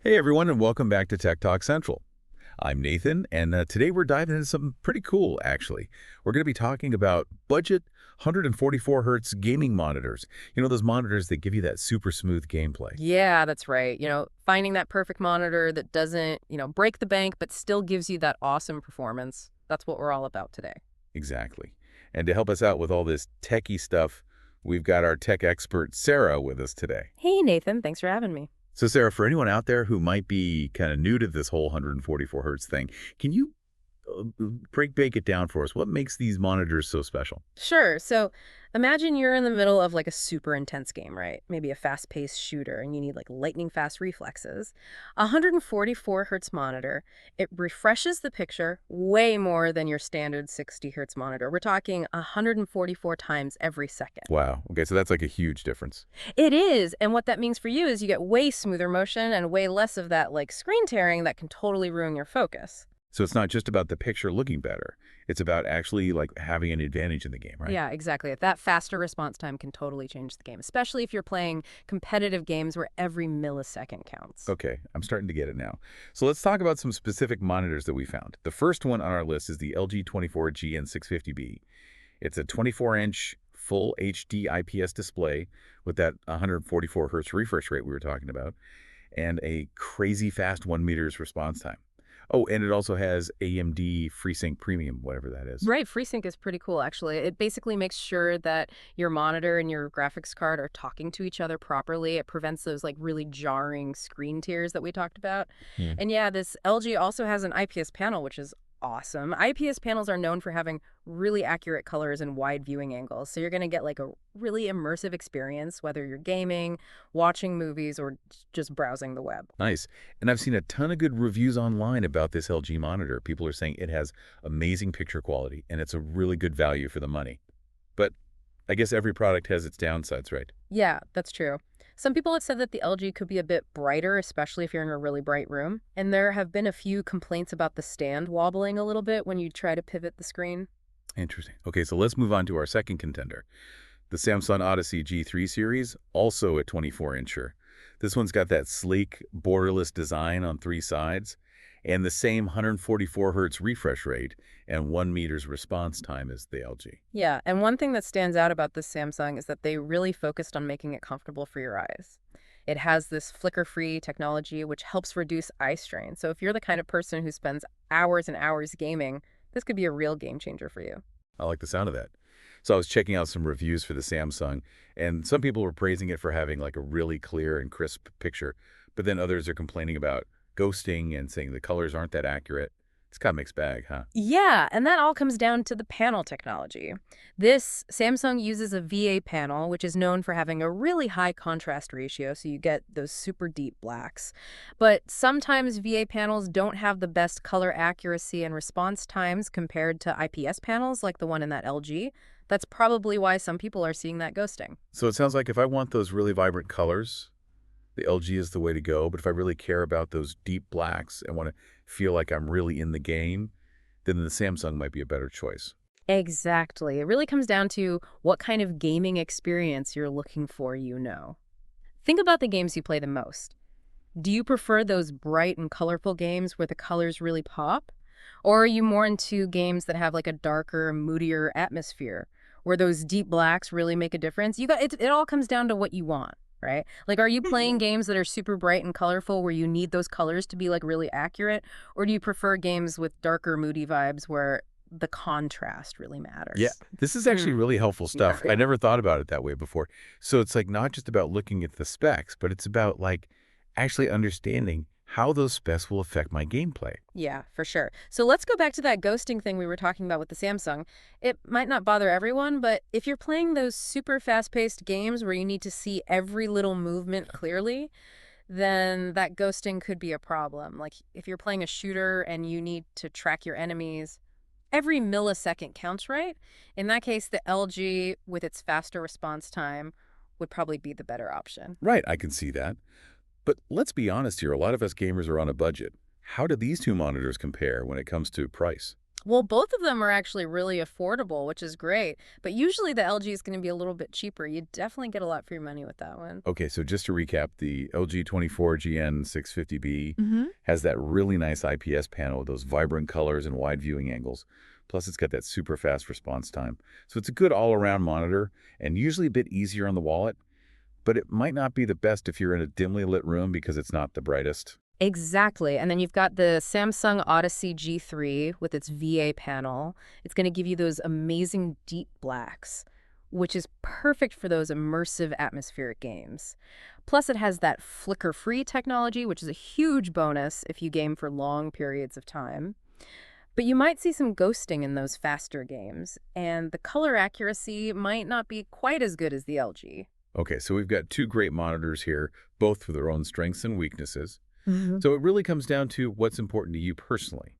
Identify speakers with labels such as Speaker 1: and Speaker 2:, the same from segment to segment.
Speaker 1: Hey everyone, and welcome back to Tech Talk Central. I'm Nathan, and today we're diving into something pretty cool, actually. We're going to be talking about budget 144 hertz gaming monitors. You know, those monitors that give you that super smooth gameplay.
Speaker 2: Yeah, that's right. Finding that perfect monitor that doesn't, break the bank, but still gives you that awesome performance. That's what we're all about today.
Speaker 1: Exactly. And to help us out with all this techie stuff, we've got our tech expert, Sarah, with us today.
Speaker 2: Hey, Nathan, thanks for having me.
Speaker 1: So, Sarah, for anyone out there who might be kind of new to this whole 144 hertz thing, can you break it down for us? What makes these monitors so special?
Speaker 2: Sure. So imagine you're in the middle of like a super intense game, right? Maybe a fast paced shooter, and you need like lightning fast reflexes. A 144 hertz monitor, it refreshes the picture way more than your standard 60 hertz monitor. We're talking 144 times every second.
Speaker 1: Wow. Okay, so that's like a huge difference.
Speaker 2: It is. And what that means for you is you get way smoother motion and way less of that like screen tearing that can totally ruin your focus.
Speaker 1: So it's not just about the picture looking better. It's about actually like having an advantage in the game, right?
Speaker 2: Yeah, exactly. That faster response time can totally change the game, especially if you're playing competitive games where every millisecond counts.
Speaker 1: Okay, I'm starting to get it now. So let's talk about some specific monitors that we found. The first one on our list is the LG 24G N650B. It's a 24-inch full HD IPS display with that 144 hertz refresh rate we were talking about, and a crazy fast 1 meters response time. Oh, and it also has AMD FreeSync Premium, whatever that is.
Speaker 2: Right, FreeSync is pretty cool, actually. It basically makes sure that your monitor and your graphics card are talking to each other properly. It prevents those like really jarring screen tears that we talked about.
Speaker 1: Hmm.
Speaker 2: And yeah, this LG also has an IPS panel, which is awesome. IPS panels are known for having really accurate colors and wide viewing angles. So you're going to get like a really immersive experience, whether you're gaming, watching movies, or just browsing the web.
Speaker 1: Nice. And I've seen a ton of good reviews online about this LG monitor. People are saying it has amazing picture quality and it's a really good value for the money. But I guess every product has its downsides, right?
Speaker 2: Yeah, that's true. Some people have said that the LG could be a bit brighter, especially if you're in a really bright room. And there have been a few complaints about the stand wobbling a little bit when you try to pivot the screen.
Speaker 1: Interesting. Okay, so let's move on to our second contender. The Samsung Odyssey G3 series, also a 24-incher. This one's got that sleek, borderless design on three sides, and the same 144 hertz refresh rate and 1 meters response time as the LG.
Speaker 2: Yeah, and one thing that stands out about this Samsung is that they really focused on making it comfortable for your eyes. It has this flicker-free technology which helps reduce eye strain. So if you're the kind of person who spends hours and hours gaming, this could be a real game changer for you.
Speaker 1: I like the sound of that. So I was checking out some reviews for the Samsung, and some people were praising it for having like a really clear and crisp picture, but then others are complaining about ghosting and saying the colors aren't that accurate. It's kind of a mixed bag, huh?
Speaker 2: Yeah, and that all comes down to the panel technology. This Samsung uses a VA panel, which is known for having a really high contrast ratio, so you get those super deep blacks. But sometimes VA panels don't have the best color accuracy and response times compared to IPS panels like the one in that LG. That's probably why some people are seeing that ghosting.
Speaker 1: So it sounds like if I want those really vibrant colors, the LG is the way to go. But if I really care about those deep blacks and want to feel like I'm really in the game, then the Samsung might be a better choice.
Speaker 2: Exactly. It really comes down to what kind of gaming experience you're looking for. Think about the games you play the most. Do you prefer those bright and colorful games where the colors really pop? Or are you more into games that have like a darker, moodier atmosphere where those deep blacks really make a difference? It all comes down to what you want, right? Like, are you playing games that are super bright and colorful where you need those colors to be like really accurate? Or do you prefer games with darker, moody vibes where the contrast really
Speaker 1: Yeah,
Speaker 2: matters?
Speaker 1: this is actually really helpful stuff. I never thought about it that way before. So it's like not just about looking at the specs, but it's about like actually understanding how those specs will affect my gameplay.
Speaker 2: Yeah, for sure. So let's go back to that ghosting thing we were talking about with the Samsung. It might not bother everyone, but if you're playing those super fast-paced games where you need to see every little movement clearly, then that ghosting could be a problem. Like if you're playing a shooter and you need to track your enemies, every millisecond counts, right? In that case, the LG with its faster response time would probably be the better option.
Speaker 1: Right, I can see that. But let's be honest here, a lot of us gamers are on a budget. How do these two monitors compare when it comes to price?
Speaker 2: Well, both of them are actually really affordable, which is great. But usually the LG is going to be a little bit cheaper. You definitely get a lot for your money with that one.
Speaker 1: Okay, so just to recap, the LG 24GN 650B
Speaker 2: Hmm.
Speaker 1: has that really nice IPS panel with those vibrant colors and wide viewing angles. Plus, it's got that super fast response time. So it's a good all-around monitor and usually a bit easier on the wallet, but it might not be the best if you're in a dimly lit room because it's not the brightest.
Speaker 2: Exactly. And then you've got the Samsung Odyssey G3 with its VA panel. It's going to give you those amazing deep blacks, which is perfect for those immersive atmospheric games. Plus, it has that flicker-free technology, which is a huge bonus if you game for long periods of time. But you might see some ghosting in those faster games, and the color accuracy might not be quite as good as the LG.
Speaker 1: Okay, so we've got two great monitors here, both for their own strengths and weaknesses.
Speaker 2: Mhm.
Speaker 1: So it really comes down to what's important to you personally,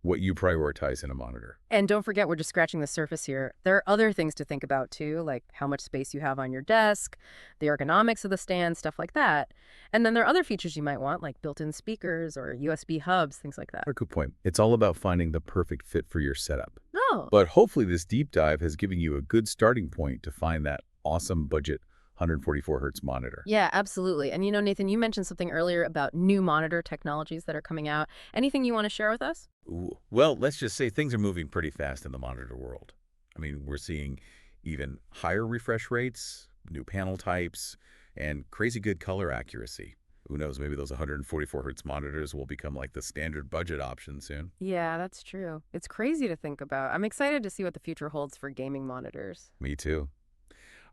Speaker 1: what you prioritize in a monitor.
Speaker 2: And don't forget, we're just scratching the surface here. There are other things to think about too, like how much space you have on your desk, the ergonomics of the stand, stuff like that. And then there are other features you might want, like built-in speakers or USB hubs, things like that.
Speaker 1: A good point. It's all about finding the perfect fit for your setup.
Speaker 2: Oh,
Speaker 1: But hopefully this deep dive has given you a good starting point to find that awesome budget 144 hertz monitor.
Speaker 2: yeah, absolutely. And Nathan, you mentioned something earlier about new monitor technologies that are coming out. Anything you want to share with us?
Speaker 1: Ooh. Well, let's just say things are moving pretty fast in the monitor world. I mean, we're seeing even higher refresh rates, new panel types, and crazy good color accuracy. Who knows, maybe those 144 hertz monitors will become like the standard budget option soon.
Speaker 2: Yeah, that's true. It's crazy to think about. I'm excited to see what the future holds for gaming monitors.
Speaker 1: Me too.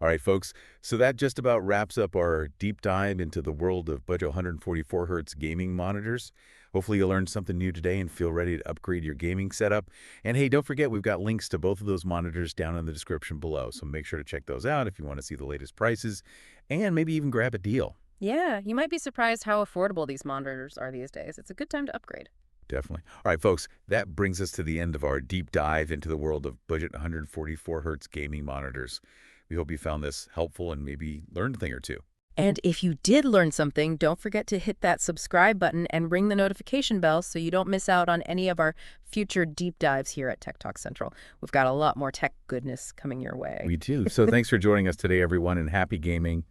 Speaker 1: All right, folks. So that just about wraps up our deep dive into the world of budget 144 hertz gaming monitors. Hopefully you learned something new today and feel ready to upgrade your gaming setup. And hey, don't forget, we've got links to both of those monitors down in the description below. So make sure to check those out if you want to see the latest prices and maybe even grab a deal.
Speaker 2: Yeah, you might be surprised how affordable these monitors are these days. It's a good time to upgrade.
Speaker 1: Definitely. All right, folks, that brings us to the end of our deep dive into the world of budget 144 hertz gaming monitors. We hope you found this helpful and maybe learned a thing or two.
Speaker 2: And if you did learn something, don't forget to hit that subscribe button and ring the notification bell so you don't miss out on any of our future deep dives here at Tech Talk Central. We've got a lot more tech goodness coming your way.
Speaker 1: We do. So thanks for joining us today, everyone, and happy gaming.